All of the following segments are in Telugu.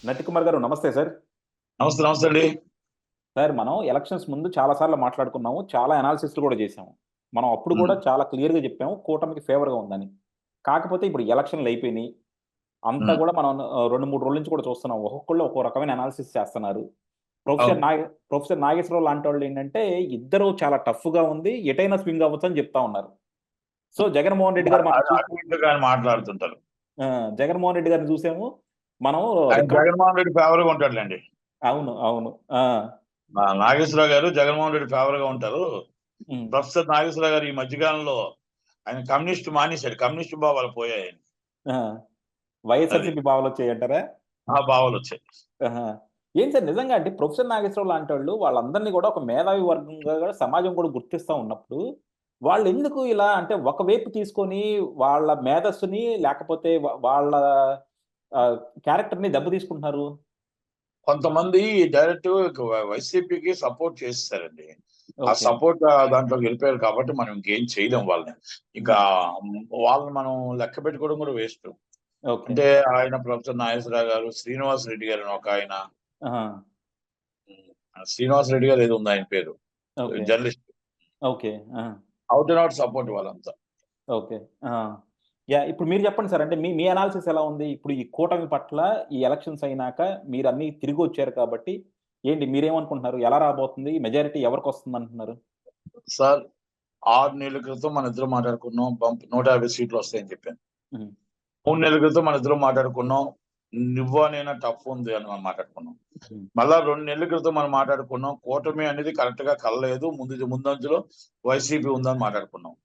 నటి కుమార్ గారు నమస్తే సార్. నమస్తే నమస్తే అండి. సార్ మనం ఎలక్షన్స్ ముందు చాలా సార్లు మాట్లాడుకున్నాము. చాలా అనాలిసిస్‌లు కూడా చేసాము. మనం అప్పుడు కూడా హ్మ్. చాలా క్లియర్‌గా చెప్పాము కూటమికి ఫేవర్‌గా ఉందని. కాకపోతే ఇప్పుడు ఎలక్షన్‌లు అయిపోయినియి. అంతా హ్మ్. కూడా మనం 2, 3 రోజుల నుంచి కూడా చూస్తున్నాం. ఒక్కొక్కళ్ళు ఒక్కో రకమైన అనాలిసిస్ చేస్తున్నారు. ప్రొఫెసర్ అవును. నాగ ప్రొఫెసర్ నాగేశ్వరరావు లాంటోళ్ళు ఏంటంటే ఇద్దరు చాలా టఫ్‌గా ఉంది. ఎటైనా స్వింగ్ అవ్వచ్చని చెప్తా ఉన్నారు. సో జగన్మోహన్ రెడ్డి గారు మనం అది చూసి అటు ఇటుగా మాట్లాడుతుంటారు. జగన్మోహన్ రెడ్డి గారిని చూసాము. మనం ఆయన రికార్డ్ జగన్మోహన్ రెడ్డి ఫేవర్‌గా ఉంటాడులెండి. అవును. అవును. ఆ! నాగేశ్వరరావు గారు జగన్మోహన్ రెడ్డి ఫేవర్‌గా ఉంటారు. హ్మ్. ప్రొఫెసర్ నాగేశ్వరరావు గారు ఈ మధ్య కాలంలో ఆయన కమ్యూనిస్ట్ మానేశాడు. కమ్యూనిస్ట్ భావాలు పోయాయి ఆయనకి. ఆ! అది. వైఎస్ఆర్‌సీపీ భావనొచ్చాయంటారా? ఆ భావాలొచ్చాయి. ఆహా! ఏం సార్ నిజంగా అంటే ప్రొఫెసర్ నాగేశ్వరరావు లాంటోళ్ళు వాళ్ళందరిని కూడా ఒక మేధావి వర్గంగా కూడా సమాజం కూడా గుర్తిస్తా ఉన్నప్పుడు, వాళ్ళెందుకు ఇలా అంటే ఒకవైపు తీసుకొని వాళ్ళ మేధస్సుని లేకపోతే వాళ్ళ ఆహ్, క్యారెక్టర్‌ని దెబ్బ తీసుకుంటున్నారు? కొంతమంది డైరెక్ట్ వైసీపీకి సపోర్ట్ చేసేసారండి. ఆ ఓకే. సపోర్ట్ దాంట్లోకి వెళ్ళిపోయారు కాబట్టి మనం ఇంకేం చేయలేం వాళ్ళని. ఇంకా హ్మ్. వాళ్ళని మనం లెక్క పెట్టుకోవడం కూడా వేస్ట్. ఓకే. అంటే ఆయన ప్రొఫెసర్ నాగేశ్వరరావు గారు, శ్రీనివాస్ రెడ్డి గారు అని ఒకాయన. ఆహా! శ్రీనివాస్ రెడ్డి గారు ఏదో ఉంది ఆయన పేరు. ఓకే. జర్నలిస్ట్. ఓకే. ఆ! ఔట్ అండ్ ఔట్ సపోర్ట్ వాళ్ళంతా. ఓకే. ఆ! ఇప్పుడు మీరు చెప్పండి సార్. అంటే మీ మీ అనాలిసిస్ ఎలా ఉంది? ఇప్పుడు ఈ కూటమి పట్ల ఈ ఎలక్షన్స్ అయినాక మీరన్నీ తిరిగొచ్చారు కాబట్టి, ఏంటి మీరేమనుకుంటున్నారు? ఎలా రాబోతుంది? మెజారిటీ ఎవరికొస్తుందంటున్నారు? సార్ 6 నెలల క్రితం మన ఇద్దరం మాట్లాడుకున్నాం. 150 సీట్లు వస్తాయని చెప్పాను. హ్మ్. 3 నెలల క్రితం మన ఇద్దరం మాట్లాడుకున్నాం. నువ్వా నేనా టఫ్ ఉంది అని మనం మాట్లాడుకున్నాం. హ్మ్. మళ్ళా 2 నెలల క్రితం మనం మాట్లాడుకున్నాం. కూటమి అనేది కరెక్ట్‌గా కలలేదు. ముందంజలో వైసీపీ ఉందని మాట్లాడుకున్నాం.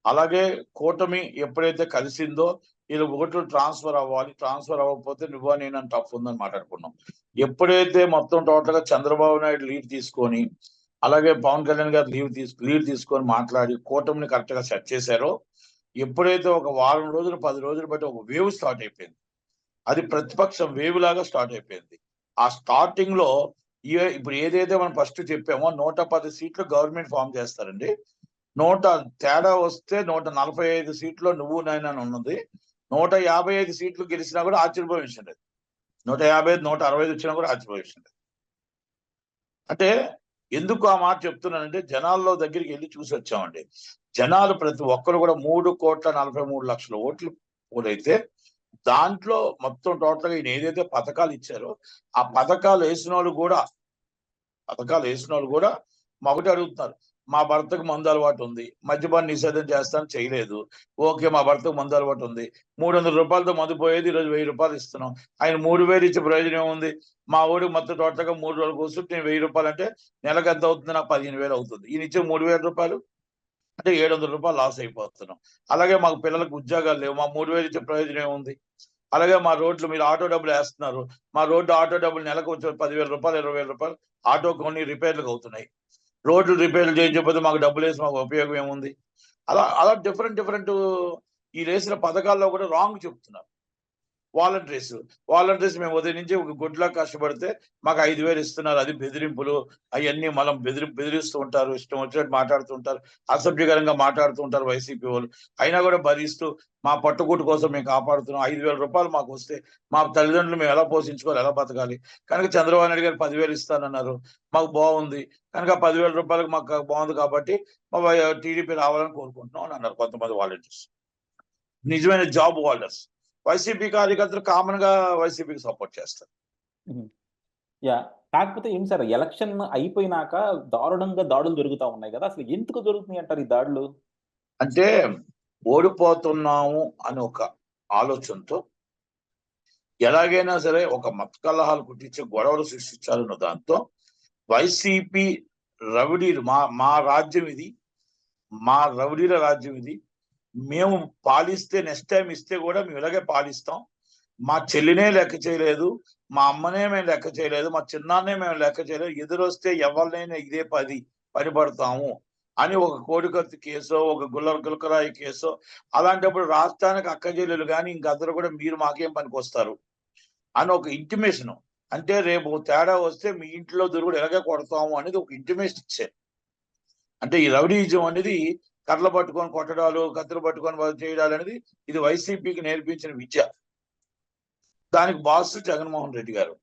అలాగే కూటమి ఎప్పుడైతే కలిసిందో ఈళ్ళ ఓట్లు ట్రాన్స్‌ఫర్ అవ్వాలి. ట్రాన్స్‌ఫర్ అవ్వకపోతే నువ్వా నేనా టఫ్ ఉందని మాట్లాడుకున్నాం. ఎప్పుడైతే మొత్తం టోటల్‌గా చంద్రబాబు నాయుడు లీడ్ తీసుకొని, అలాగే పవన్ కళ్యాణ్ గారు లీడ్ తీసుకొని మాట్లాడి కూటమిని కరెక్ట్‌గా సెట్ చేశారో, ఎప్పుడైతే ఒక వారం రోజులు, 10 రోజులు బట్టి ఒక వేవ్ స్టార్ట్ అయిపోయింది. అది ప్రతిపక్షం వేవ్ లాగా స్టార్ట్ అయిపోయింది. ఆ స్టార్టింగ్‌లో ఇప్పుడు ఏదైతే మనం ఫస్ట్ చెప్పామో 110 సీట్లు గవర్నమెంట్ ఫార్మ్ చేస్తారండి. నూట తేడా వస్తే 145 సీట్‌లో నువ్వు నేను అని ఉన్నది. 155 సీట్లు గెలిసినా కూడా ఆశ్చర్యపోయే విషయం లేదు. 155, 165 వచ్చినా కూడా ఆశ్చర్యపోయే విషయం లేదు. అంటే ఎందుకు ఆ మాట చెప్తున్నానంటే జనాల్లో దగ్గరికి వెళ్లి చూసొచ్చామండి. జనాలు ప్రతి ఒక్కరు కూడా 3,43,00,000 ఓట్లు పోలైతే దాంట్లో మొత్తం టోటల్‌గా ఈయన ఏదైతే పథకాలు ఇచ్చారో, ఆ పథకాలు ఏసినోళ్ళు గూడా ఒకటే అడుగుతున్నారు. మా భర్తకు మందు అలవాటు ఉంది. మద్యపాన నిషేధం చేస్తాను చేయలేదు. ఓకే. మా భర్తకు మందు అలవాటు ఉంది. రూ. 300తో మందు పోయేది ఈరోజు రూ. 1000 ఇస్తున్నాం. ఆయన 3000 ఇచ్చే ప్రయోజనం ఏముంది? మా వోడికి మొత్తం టోటల్‌గా 3 రోజులు కూర్చుంటే నేను రూ. 1000 అంటే నెలకు ఎంత అవుతుంది? నాకు 15,000 అవుతుంది. ఈయన ఇచ్చే రూ. 3000 అంటే రూ. 700 లాస్ అయిపోతున్నాం. అలాగే మాకు పిల్లలకు ఉద్యోగాలు లేవు. మా 3000 ఇచ్చే ప్రయోజనం ఏముంది? అలాగే మా రోడ్లు మీరు ఆటో డబ్బులేస్తున్నారు. మా ఆటో డబ్బులు నెలకు వచ్చే రూ. 10,000, రూ. 20,000 ఆటో కొన్ని రిపేర్‌లకు అవుతున్నాయి. రోడ్లు రిపేర్లు చేయించకపోతే మాకు డబ్బులేసి మాకు ఉపయోగం ఏముంది? అలా అలా డిఫరెంట్ ఈళ్ళేసిన పథకాల్లో కూడా రాంగ్ చెప్తున్నారు. వాలంటీర్స్. వాలంటీర్స్ మేము ఉదయం నుంచి ఒక గుడ్లా కష్టపడితే మాకు 5,000 ఇస్తున్నారు. అది బెదిరింపులు అయన్నీ మనం బెదిరిస్తూ ఉంటారు. ఇష్టం వచ్చినట్టు మాట్లాడుతూ ఉంటారు. అసభ్యకరంగా మాట్లాడుతూ ఉంటారు వైసీపీ వాళ్ళు. అయినా కూడా భరిస్తూ మా పట్టుకూటు కోసం మేము కాపాడుతున్నాం. రూ. 5,000 మాకొస్తే మా తల్లిదండ్రులు మేము ఎలా పోషించుకోవాలి? ఎలా బతకాలి? కనుక చంద్రబాబు నాయుడు గారు 10,000 ఇస్తానన్నారు. మాకు బావుంది. కనుక రూ. 10,000 మాకు బావుంది కాబట్టి మా టీడీపీ రావాలని కోరుకుంటున్నాం అని అన్నారు కొంతమంది వాలంటీర్స్. నిజమైన జాబ్ హోల్డర్స్. వైసీపీ కార్యకర్తలు కామన్‌గా వైసీపీకి సపోర్ట్ చేస్తారు. హుహు. కాకపోతే ఏంటి సార్ ఎలక్షన్ అయిపోయినాక దారుణంగా దాడులు జరుగుతా ఉన్నాయి గదా! అసలు ఎందుకు జరుగుతున్నాయంటారు ఈ దాడులు? అంటే ఓడిపోతున్నాము అని ఒక ఆలోచనతో ఎలాగైనా సరే ఒక మత కలహాలు పుట్టించి గొడవలు సృష్టించాలన్న దాంతో వైసీపీ రౌడీలు మా మా రాజ్యం ఇది. మా రౌడీల రాజ్యం ఇది. మేము పాలిస్తే నెక్స్ట్ టైమ్ ఇస్తే గూడా మేము ఇలాగే పాలిస్తాం. మా చెల్లినే లెక్క చేయలేదు. మా అమ్మనే మేము లెక్క చేయలేదు. మా చిన్నాన్నే మేము లెక్క చేయలేదు. ఎదురొస్తే ఎవరినైనా ఇదే పని పడతాము అని ఒక కోడికత్తి కేసో, ఒక గులకరాయి కేసో అలాంటప్పుడు రాష్ట్రానికి అక్కచెల్లెలు గాని ఇంకందరూ కూడా మీరు మాకేం పనికొస్తారు అని ఒక ఇంటిమేషను. అంటే రేపు తేడా వస్తే మీ ఇంట్లో దొరుకుడు ఎలాగే కొడతాము అనేది ఒక ఇంటిమేషన్ ఇచ్చారు. అంటే ఈ రౌడీయిజం అనేది కర్రలు పట్టుకొని కొట్టడాలు, కత్తులు పట్టుకొని చేయడాలనేది ఇది వైసీపీకి నేర్పించిన విద్య. దానికి బాస్ జగన్మోహన్ రెడ్డి గారు.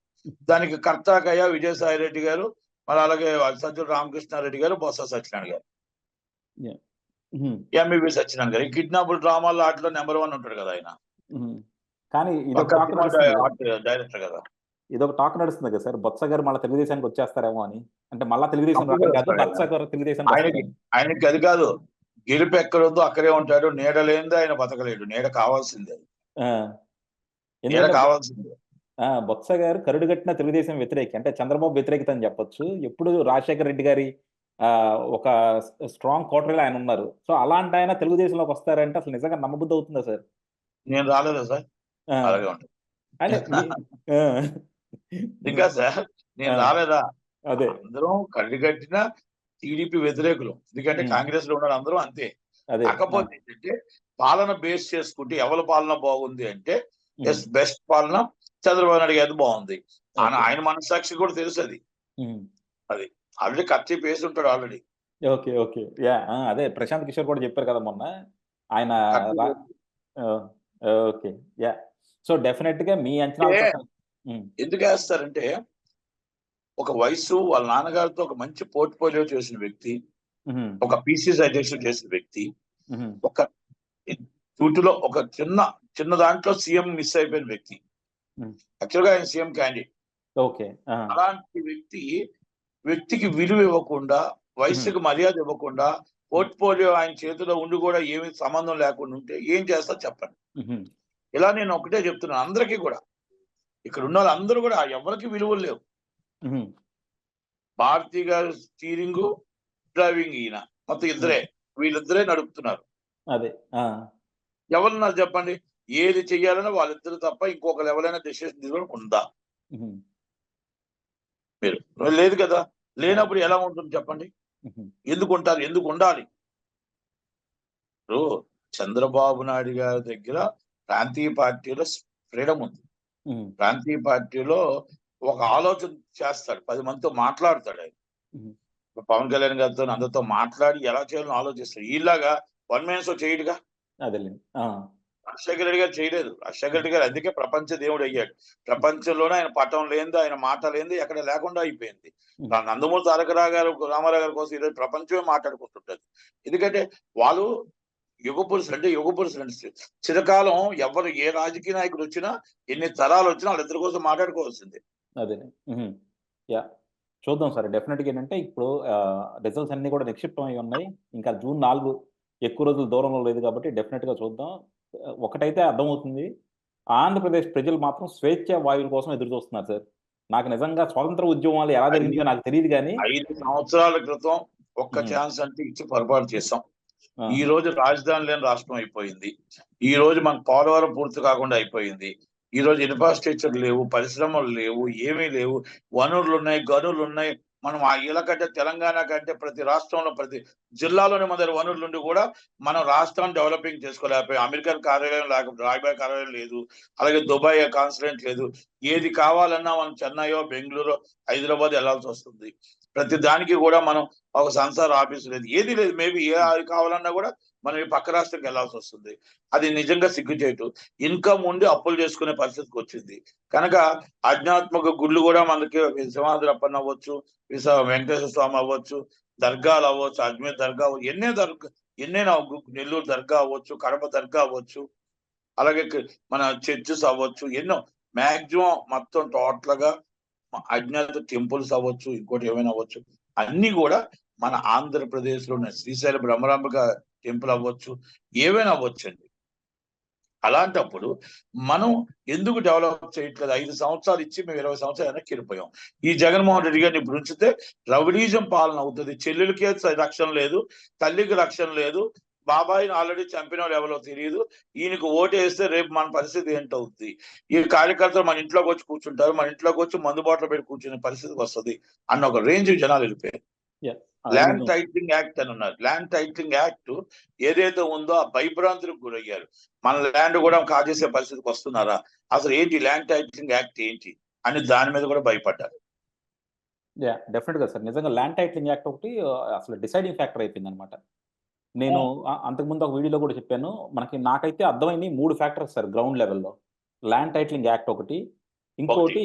దానికి కర్తాకయ్య విజయసాయి రెడ్డి గారు, మరి అలాగే సజ్జల రామకృష్ణారెడ్డి గారు, బొత్స సత్యనారాయణ గారు, Yeah. ఉహుం. ఎంబీబీ సత్యనారాయణ గారు. ఈ కిడ్నాపుల్ డ్రామాల్లో ఆటలో నెంబర్ 1 ఉంటాడు కదా ఆయన. ఉహుం. కానీ ఒక ఇదొక టాక్ సినిమా నడుస్తుంది కదా, ఆర్ట్ డైరెక్టర్ కదా. ఇదొక టాక్ నడుస్తుంది కదా సార్, బొత్స గారు మళ్ళీ తెలుగుదేశానికి వచ్చేస్తారేమో అని. అంటే మళ్ళా తెలుగుదేశం తప్పకుండా రావడం కాదు, వస్తాడు బొత్స ఆయన. గారు తెలుగుదేశానికి ఆయనకి వస్తారని. ఆయనకి అది కాదు, గెలుపు ఎక్కడ ఉందో అక్కడే ఉంటాడు. నీడ లేనిదే ఆయన బతకలేడు. నీడ కావాల్సిందే, ఆ, నీడ ఎందుకంటే కావాల్సిందే. బొత్స గారు కరుడుగట్టిన తెలుగుదేశం వ్యతిరేకి, అంటే చంద్రబాబు వ్యతిరేకత అని చెప్పొచ్చు. ఎప్పుడు రాజశేఖర రెడ్డి గారి ఒక స్ట్రాంగ్ కోటరీలో ఆయన ఉన్నారు. సో అలాంటి ఆయన తెలుగుదేశంలోకి వస్తారంటే అసలు నిజంగా నమ్మబుద్ధి అవుతుందా సార్? నేను రాలేదా సార్? ఆ, అలాగే ఉంటుంది అంటే ఆ, ఇంకా సార్. నేను ఆ, రాలేదా? అదే అందరం కట్టిన టీడీపీ వ్యతిరేకులు. ఎందుకంటే ఉమ్, కాంగ్రెస్ లో ఉన్నారు అందరూ అంతే. అదే కాకపోతే ఏంటంటే పాలన బేస్ చేసుకుంటే ఎవరి పాలన బాగుంది అంటే ఉమ్, బెస్ట్ పాలన చంద్రబాబు నాయుడు గారి బాగుంది. ఓకే ఆయన మనస్సాక్షి కూడా తెలుసు అది. ఉమ్, అది ఆల్రెడీ ఖర్చు పేసి ఉంటాడు ఆల్రెడీ. ఓకే ఓకే యా అదే ప్రశాంత్ కిషోర్ కూడా చెప్పారు కదా మొన్న ఆయన రా- ఆ, ఓకే యా. సో డెఫినెట్ గా మీ అంచనాల ప్రకారం ఎందుకు వేస్తారంటే ఒక వయసు వాళ్ళ నాన్నగారితో ఒక మంచి పోర్ట్ఫోలియో చేసిన వ్యక్తి, ఒక పిసిసి అధ్యక్షుడు చేసిన వ్యక్తి, ఒక వీటిలో ఒక చిన్న దాంట్లో సీఎం మిస్ అయిపోయిన వ్యక్తి. యాక్చువల్గా ఆయన సీఎం క్యాండిడేట్. ఓకే అలాంటి వ్యక్తికి విలువ ఇవ్వకుండా, వయసుకు మర్యాద ఇవ్వకుండా, పోర్ట్ఫోలియో ఆయన చేతిలో ఉండి కూడా ఏమీ సంబంధం లేకుండా ఉంటే ఏం చేస్తా చెప్పండి. ఇలా నేను ఒకటే చెప్తున్నాను అందరికీ కూడా, ఇక్కడ ఉన్న వాళ్ళందరూ కూడా ఎవరికి విలువలు లేవు. భారతీ గారు స్టీరింగ్, డ్రైవింగ్ ఈయన, మొత్తం ఇద్దరే, వీళ్ళిద్దరే నడుపుతున్నారు. అదే ఎవరున్నారు చెప్పండి? ఏది చెయ్యాలన్నా వాళ్ళిద్దరు తప్ప ఇంకొకరు ఎవరైనా డెసిషన్ తీసుకోవడం ఉందా? మీరు లేదు కదా. లేనప్పుడు ఎలా ఉంటుంది చెప్పండి? ఎందుకు ఉంటారు? ఎందుకు ఉండాలి? ఇప్పుడు చంద్రబాబు నాయుడు గారి దగ్గర ప్రాంతీయ పార్టీలో ఫ్రీడమ్ ఉంది. ప్రాంతీయ పార్టీలో ఒక ఆలోచన చేస్తాడు, 10 మందితో మాట్లాడతాడు. ఆయన పవన్ కళ్యాణ్ గారితో అందరితో మాట్లాడి ఎలా చేయాలని ఆలోచిస్తాడు. ఇలాగా వన్ మ్యాన్ షో చేయడుగా. రాజశేఖర రెడ్డి గారు చేయలేదు. రాజశేఖర రెడ్డి గారు అందుకే ప్రపంచ దేవుడు అయ్యాడు. ప్రపంచంలోనే ఆయన పటం లేనిది, ఆయన మాట లేనిది ఎక్కడ లేకుండా అయిపోయింది. నందమూరి తారక రామారావు గారి కోసం ఈరోజు ప్రపంచమే మాట్లాడుకుంటుంటది. ఎందుకంటే వాళ్ళు యుగ పురుషులు అంటే చిరకాలం ఎవరు ఏ రాజకీయ నాయకుడు వచ్చినా, ఎన్ని తరాలు వచ్చినా వాళ్ళిద్దరి కోసం మాట్లాడుకోవాల్సిందే. అదే యా చూద్దాం సార్. డెఫినెట్గా ఏంటంటే ఇప్పుడు రిజల్ట్స్ అన్ని కూడా నిక్షిప్తం అయి ఉన్నాయి. ఇంకా జూన్ 4 ఎక్కువ రోజులు దూరంలో లేదు కాబట్టి డెఫినెట్గా చూద్దాం. ఒకటైతే అర్థమవుతుంది, ఆంధ్రప్రదేశ్ ప్రజలు మాత్రం స్వేచ్ఛ వాయువుల కోసం ఎదురు చూస్తున్నారు సార్. నాకు నిజంగా స్వాతంత్ర ఉద్యమాలు ఎలా జరిగిందో నాకు తెలియదు కానీ 5 సంవత్సరాల క్రితం ఒక్క ఛాన్స్ అంటే ఇచ్చి పొరపాటు చేసాం. ఈ రోజు రాజధాని లేని రాష్ట్రం అయిపోయింది. ఈ రోజు మనకు పోలవరం పూర్తి కాకుండా అయిపోయింది. ఈ రోజు ఇన్ఫ్రాస్ట్రక్చర్ లేవు, పరిశ్రమలు లేవు, ఏమీ లేవు. వనరులు ఉన్నాయి, గనులు ఉన్నాయి. మనం ఇలా కంటే తెలంగాణ కంటే ప్రతి రాష్ట్రంలో ప్రతి జిల్లాలోని మన వనరులు ఉండి కూడా మనం రాష్ట్రాన్ని డెవలపింగ్ చేసుకోలేకపోయాం. అమెరికన్ కార్యాలయం రాయబారి కార్యాలయం లేదు, అలాగే దుబాయ్ కాన్సులేట్ లేదు. ఏది కావాలన్నా మనం చెన్నైయో, బెంగళూరు, హైదరాబాద్ వెళ్లాల్సి వస్తుంది. ప్రతి దానికి కూడా మనం ఒక సంసార ఆఫీసు లేదు, ఏది లేదు. మేబీ ఏ కావాలన్నా కూడా మనం ఈ పక్క రాష్ట్రంకి వెళ్లాల్సి వస్తుంది. అది నిజంగా సిగ్గుచేటు. ఇన్కమ్ ఉండి అప్పులు చేసుకునే పరిస్థితికి వచ్చింది కనుక ఆధ్యాత్మిక గుళ్ళు కూడా మనకి సింహాద్రప్పన్న అవ్వచ్చు, వెంకటేశ్వర స్వామి అవ్వచ్చు, దర్గాలు అవ్వచ్చు, అజ్మీర్ దర్గా అవ్వచ్చు, ఎన్నైనా నెల్లూరు దర్గా అవ్వచ్చు, కడప దర్గా అవ్వచ్చు, అలాగే మన చర్చెస్ అవ్వచ్చు, ఎన్నో మాక్సిమం మొత్తం టోటల్ గా అజ్ఞాత టెంపుల్స్ అవ్వచ్చు, ఇంకోటి ఏమైనా అవ్వచ్చు, అన్ని కూడా మన ఆంధ్రప్రదేశ్ లో ఉన్న శ్రీశైల బ్రహ్మరాంబిక టెంపుల్ అవ్వచ్చు, ఏవైనా అవ్వచ్చండి. అలాంటప్పుడు మనం ఎందుకు డెవలప్ చేయట్లేదు? 5 సంవత్సరాలు ఇచ్చి మేము 20 సంవత్సరాలు వెనక్కి వెళ్ళిపోయాం. ఈ జగన్మోహన్ రెడ్డి గారిని ఇప్పుడు ఉంచితే రౌడీజం పాలన అవుతుంది. చెల్లెలకే రక్షణ లేదు, తల్లికి రక్షణ లేదు, బాబాయిని ఆల్రెడీ చంపిన వాళ్ళు ఎవరో తెలియదు. ఈయనకు ఓటేస్తే రేపు మన పరిస్థితి ఏంటవుతుంది? ఈ కార్యకర్తలు మన ఇంట్లోకి వచ్చి కూర్చుంటారు, మన ఇంట్లోకి వచ్చి మందు బాటలు పెట్టి కూర్చునే పరిస్థితికి వస్తుంది అన్న ఒక రేంజ్ జనాలు వెళ్ళిపోయారు. ల్యాండ్ టైటిలింగ్ యాక్ట్ అని ఉన్నారు. ల్యాండ్ టైటిలింగ్ యాక్ట్ ఏదైతే ఉందో ఆ భయభ్రాంతులకు గురయ్యారు. మన ల్యాండ్ కూడా కాజేసే పరిస్థితికి వస్తున్నారా? అసలు ఏంటి ల్యాండ్ టైటిలింగ్ యాక్ట్ ఏంటి అని దాని మీద కూడా భయపడ్డారు. డెఫినెట్ గా సార్. నిజంగా ల్యాండ్ టైటిలింగ్ యాక్ట్ ఒకటి అసలు డిసైడింగ్ ఫ్యాక్టర్ అయిపోయింది అనమాట. నేను అంతకుముందు ఒక వీడియోలో కూడా చెప్పాను, నాకైతే అర్థమైంది 3 ఫ్యాక్టర్స్ సార్ గ్రౌండ్ లెవెల్లో. ల్యాండ్ టైటిలింగ్ యాక్ట్ ఒకటి, ఇంకోటి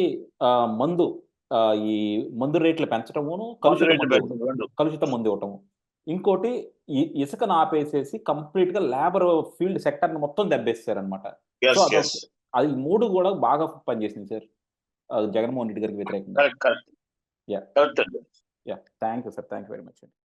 మందు ఈ మందు రేట్లు పెంచటమును, మందు రేట్లు పెంచడం రెండు. కలుషిత మందు ఇవ్వటము. ఇంకోటి ఇసుకను ఆపేసేసి కంప్లీట్‌గా లేబర్ ఫీల్డ్ సెక్టర్‌ని మొత్తం దెబ్బేసారనమాట. సో, ఎస్ ఎస్ అది 3 కూడా బాగా పనిచేసింది సార్. జగన్మోహన్ రెడ్డి గారికి వ్యతిరేకంగా. Correct correct yeah! కరెక్ట్ అండి. Yeah! Thank you sir. Thank you very much అండి.